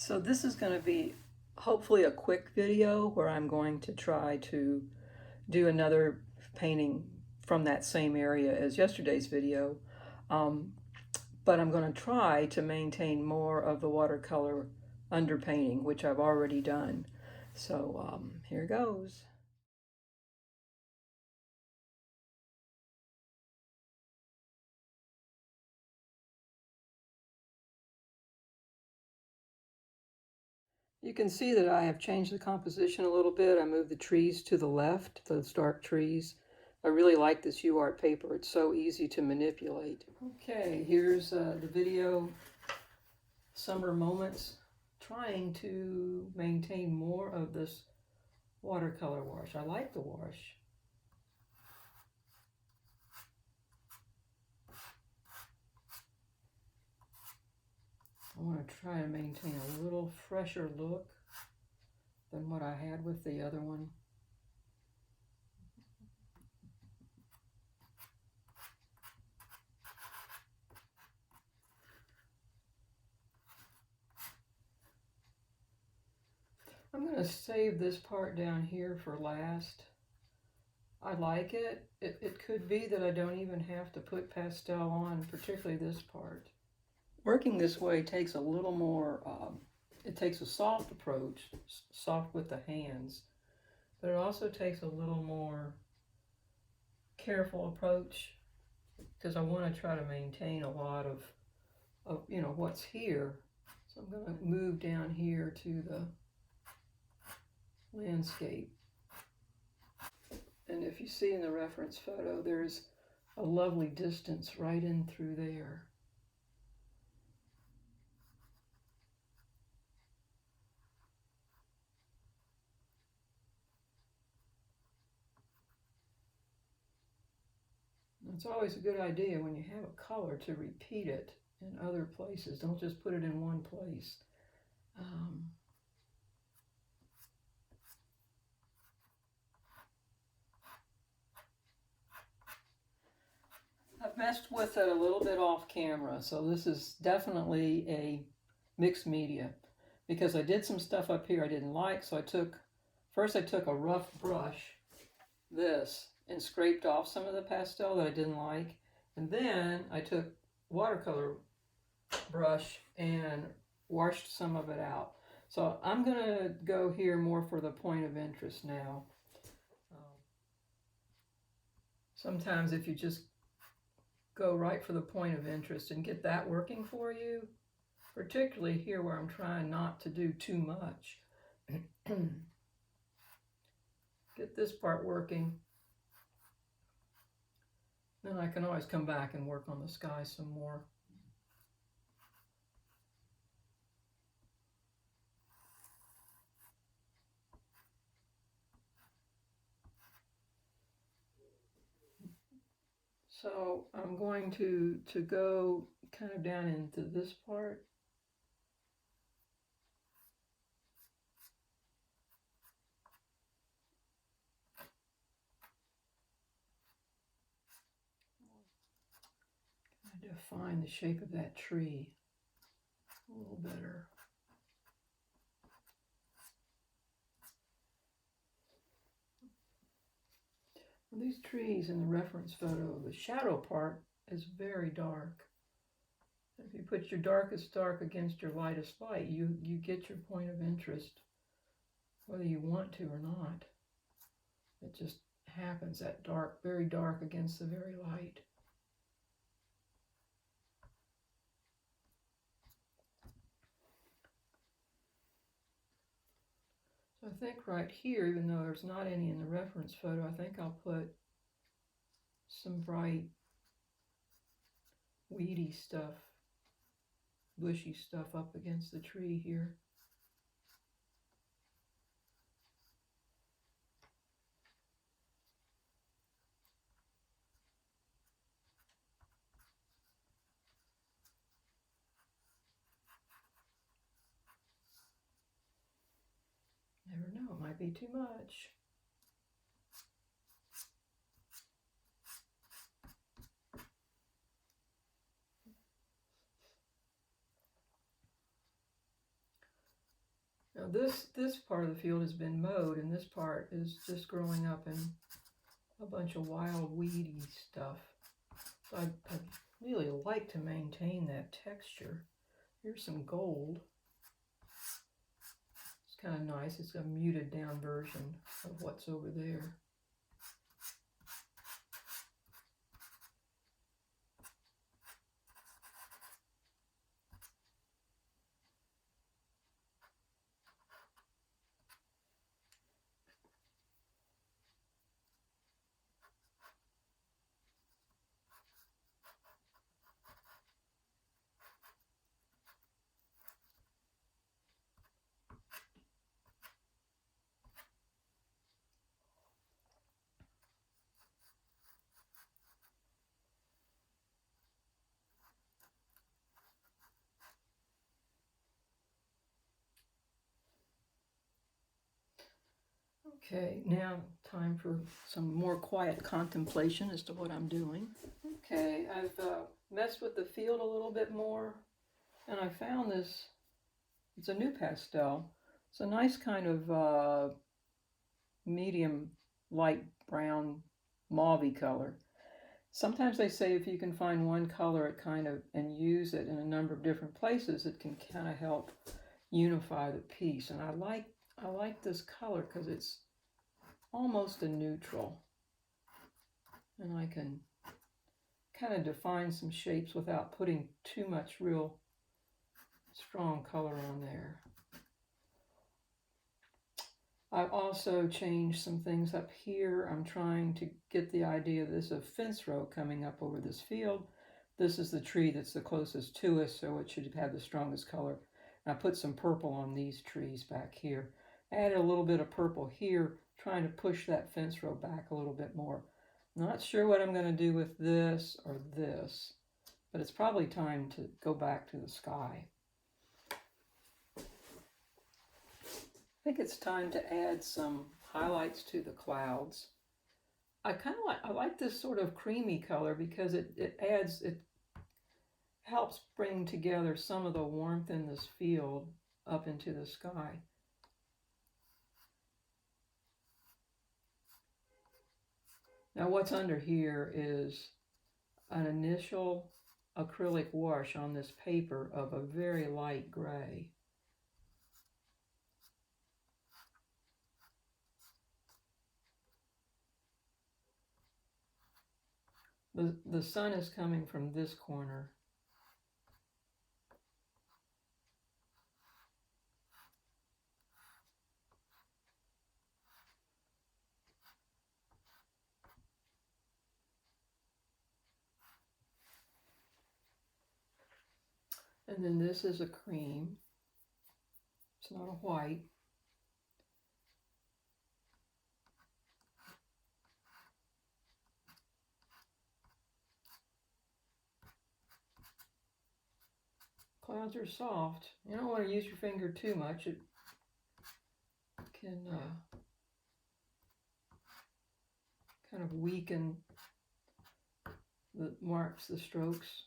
So this is going to be hopefully a quick video where I'm going to try to do another painting from that same area as yesterday's video. Um, but I'm going to try to maintain more of the watercolor underpainting, which I've already done. So here goes. You can see that I have changed the composition a little bit. I moved the trees to the left, those dark trees. I really like this UART paper. It's so easy to manipulate. Okay, here's the video, Summer Moments, trying to maintain more of this watercolor wash. I like the wash. I want to try to maintain a little fresher look than what I had with the other one. I'm going to save this part down here for last. I like it. It could be that I don't even have to put pastel on, particularly this part. Working this way takes a little more, it takes a soft approach, soft with the hands, but it also takes a little more careful approach because I want to try to maintain a lot of what's here. So I'm going to move down here to the landscape. And if you see in the reference photo, there's a lovely distance right in through there. It's always a good idea when you have a color to repeat it in other places. Don't just put it in one place. I've messed with it a little bit off camera, so this is definitely a mixed media because I did some stuff up here I didn't like, so first I took a rough brush, this, and scraped off some of the pastel that I didn't like, and then I took watercolor brush and washed some of it out. So I'm going to go here more for the point of interest now. Sometimes if you just go right for the point of interest and get that working for you, particularly here where I'm trying not to do too much. Get this part working. Then I can always come back and work on the sky some more. So I'm going to go kind of down into this part. Define the shape of that tree a little better. Well, these trees in the reference photo, the shadow part is very dark. If you put your darkest dark against your lightest light, you get your point of interest, whether you want to or not. It just happens, that dark, very dark against the very light. So I think right here, even though there's not any in the reference photo, I think I'll put some bright, weedy stuff, bushy stuff up against the tree here. Never know, it might be too much. Now this part of the field has been mowed, and this part is just growing up in a bunch of wild weedy stuff. So I really like to maintain that texture. Here's some gold. It's kind of nice. It's a muted down version of what's over there. Okay, now time for some more quiet contemplation as to what I'm doing. Okay, I've messed with the field a little bit more, and I found this. It's a new pastel. It's a nice kind of medium light brown mauvey color. Sometimes they say if you can find one color and use it in a number of different places, it can kind of help unify the piece. And I like this color because it's almost a neutral, and I can kind of define some shapes without putting too much real strong color on there. I've also changed some things up here. I'm trying to get the idea there's a fence row coming up over this field. This is the tree that's the closest to us, so it should have the strongest color. And I put some purple on these trees back here. Added a little bit of purple here, trying to push that fence row back a little bit more. Not sure what I'm going to do with this or this, but it's probably time to go back to the sky. I think it's time to add some highlights to the clouds. I like this sort of creamy color because it helps bring together some of the warmth in this field up into the sky. Now what's under here is an initial acrylic wash on this paper of a very light gray. The sun is coming from this corner. And then this is a cream. It's not a white. Clouds are soft. You don't want to use your finger too much. It can kind of weaken the marks, the strokes.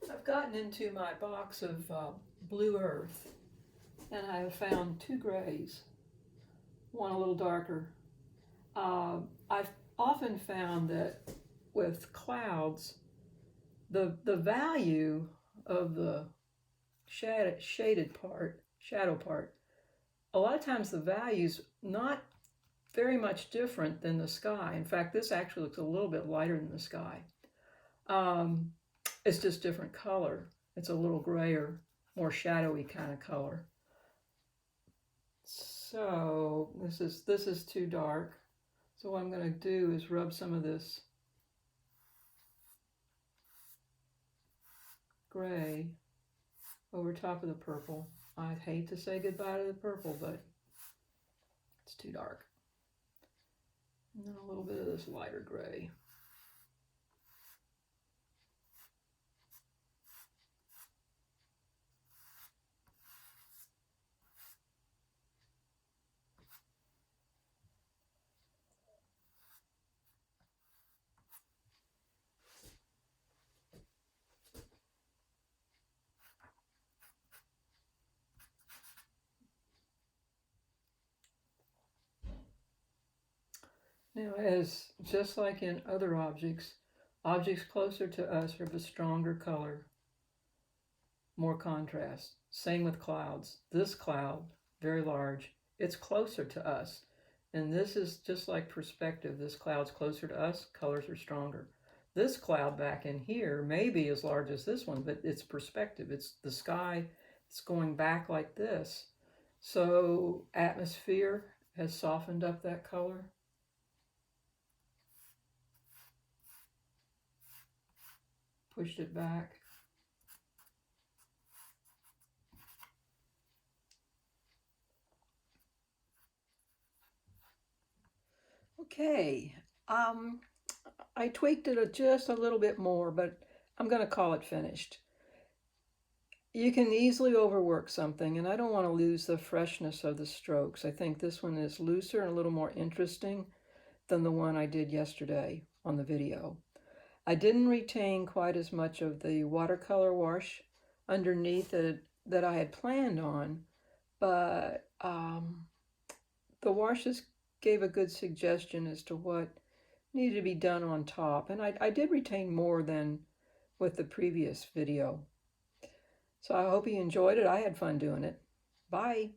I've gotten into my box of Blue Earth, and I have found two grays, one a little darker. I've often found that with clouds, the value of the shadow part, a lot of times the value's not very much different than the sky. In fact, this actually looks a little bit lighter than the sky. It's just different color. It's a little grayer, more shadowy kind of color. So this is too dark. So what I'm going to do is rub some of this gray over top of the purple. I'd hate to say goodbye to the purple, but it's too dark. And then a little bit of this lighter gray. Now, as just like in other objects, objects closer to us are of a stronger color, more contrast. Same with clouds. This cloud, very large, it's closer to us. And this is just like perspective. This cloud's closer to us, colors are stronger. This cloud back in here may be as large as this one, but it's perspective. It's the sky, it's going back like this. So atmosphere has softened up that color. Pushed it back. Okay, I tweaked it just a little bit more, but I'm going to call it finished. You can easily overwork something, and I don't want to lose the freshness of the strokes. I think this one is looser and a little more interesting than the one I did yesterday on the video. I didn't retain quite as much of the watercolor wash underneath that I had planned on, but the washes gave a good suggestion as to what needed to be done on top, and I did retain more than with the previous video. So I hope you enjoyed it. I had fun doing it. Bye.